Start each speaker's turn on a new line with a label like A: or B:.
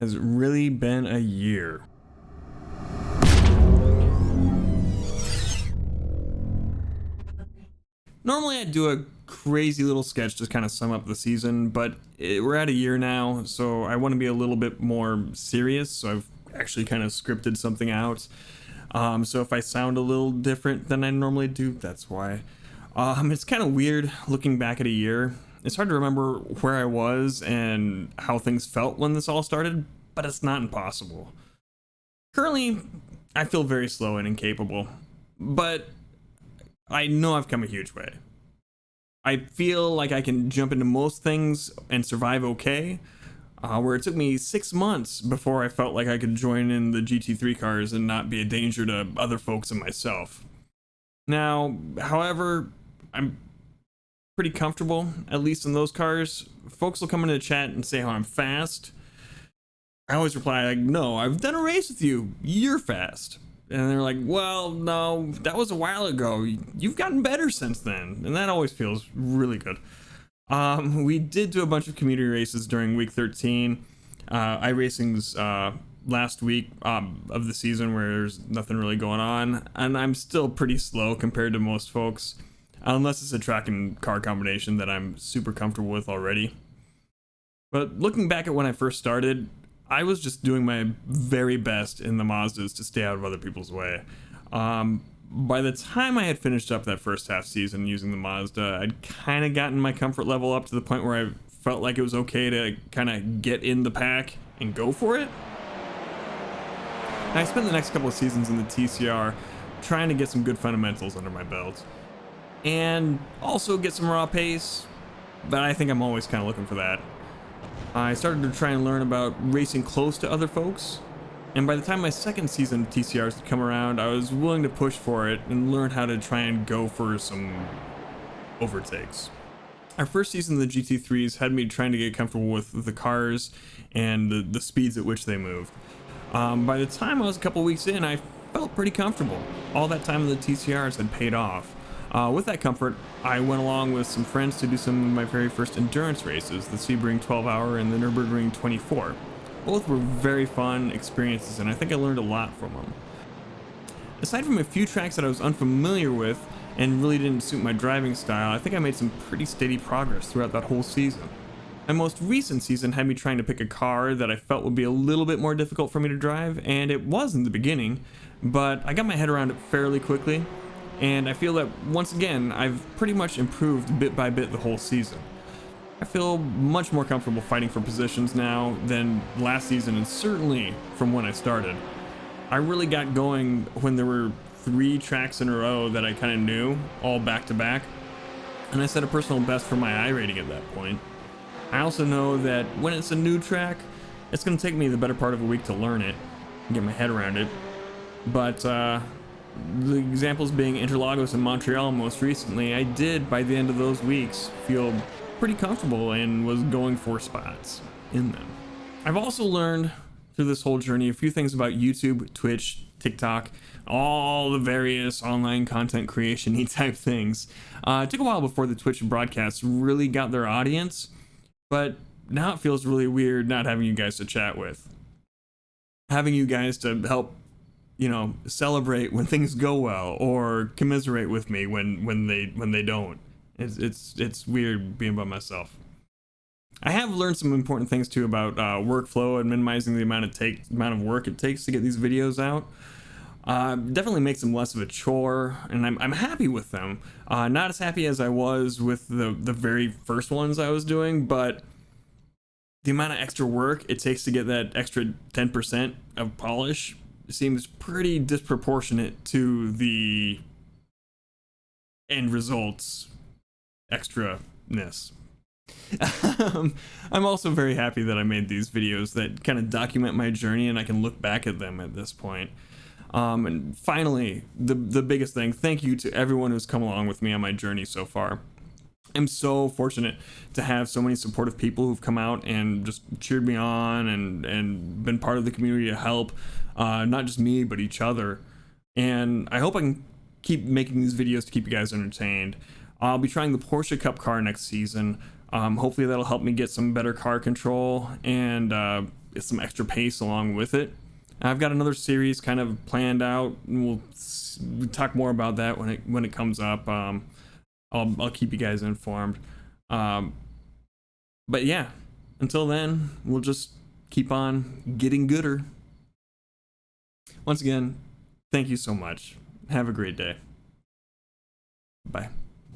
A: Has really been a year. Normally I'd do a crazy little sketch to kind of sum up the season, but we're at a year now, so I want to be a little bit more serious, so I've actually kind of scripted something out. So if I sound a little different than I normally do, that's why. It's kind of weird looking back at a year. It's hard to remember where I was and how things felt when this all started, but it's not impossible. Currently, I feel very slow and incapable, but I know I've come a huge way. I feel like I can jump into most things and survive okay, where it took me 6 months before I felt like I could join in the GT3 cars and not be a danger to other folks and myself. Now, however, I'm pretty comfortable, at least in those cars. Folks will come into the chat and say how I'm fast. I always reply like, no, I've done a race with you. You're fast. And they're like, well, no, that was a while ago. You've gotten better since then. And that always feels really good. We did do a bunch of community races during week 13. iRacing's last week of the season where there's nothing really going on. And I'm still pretty slow compared to most folks. Unless it's a track and car combination that I'm super comfortable with already. But looking back at when I first started, I was just doing my very best in the Mazdas to stay out of other people's way. By the time I had finished up that first half season using the Mazda, I'd kind of gotten my comfort level up to the point where I felt like it was okay to kind of get in the pack and go for it. And I spent the next couple of seasons in the TCR trying to get some good fundamentals under my belt. And also get some raw pace, but I think I'm always kind of looking for that. I started to try and learn about racing close to other folks, and by the time my second season of TCRs had come around, I was willing to push for it and learn how to try and go for some overtakes. Our first season of the GT3s had me trying to get comfortable with the cars and the speeds at which they moved. By the time I was a couple weeks in, I felt pretty comfortable. All that time in the TCRs had paid off. With that comfort, I went along with some friends to do some of my very first endurance races, the Sebring 12-hour and the Nürburgring 24. Both were very fun experiences, and I think I learned a lot from them. Aside from a few tracks that I was unfamiliar with and really didn't suit my driving style, I think I made some pretty steady progress throughout that whole season. My most recent season had me trying to pick a car that I felt would be a little bit more difficult for me to drive, and it was in the beginning, but I got my head around it fairly quickly. And I feel that, once again, I've pretty much improved bit by bit the whole season. I feel much more comfortable fighting for positions now than last season, and certainly from when I started. I really got going when there were 3 tracks in a row that I kind of knew, all back to back. And I set a personal best for my iRating at that point. I also know that when it's a new track, it's going to take me the better part of a week to learn it and get my head around it. But, the examples being Interlagos and Montreal most recently, I did, by the end of those weeks, feel pretty comfortable and was going for spots in them. I've also learned through this whole journey a few things about YouTube, Twitch, TikTok, all the various online content creation-y type things. It took a while before the Twitch broadcasts really got their audience, but now it feels really weird not having you guys to chat with. Having you guys to help celebrate when things go well, or commiserate with me when they don't. It's weird being by myself. I have learned some important things too about workflow and minimizing the amount of work it takes to get these videos out. Definitely makes them less of a chore, and I'm happy with them. Not as happy as I was with the very first ones I was doing, but the amount of extra work it takes to get that extra 10% of polish seems pretty disproportionate to the end results extraness. I'm also very happy that I made these videos that kind of document my journey, and I can look back at them at this point. And finally, the biggest thing, thank you to everyone who's come along with me on my journey so far. I'm so fortunate to have so many supportive people who've come out and just cheered me on and been part of the community to help. Not just me, but each other. And I hope I can keep making these videos to keep you guys entertained. I'll be trying the Porsche Cup car next season. Hopefully that'll help me get some better car control and some extra pace along with it. I've got another series kind of planned out, and we'll talk more about that when it comes up. I'll keep you guys informed. But yeah, until then, we'll just keep on getting gooder. Once again, thank you so much. Have a great day. Bye.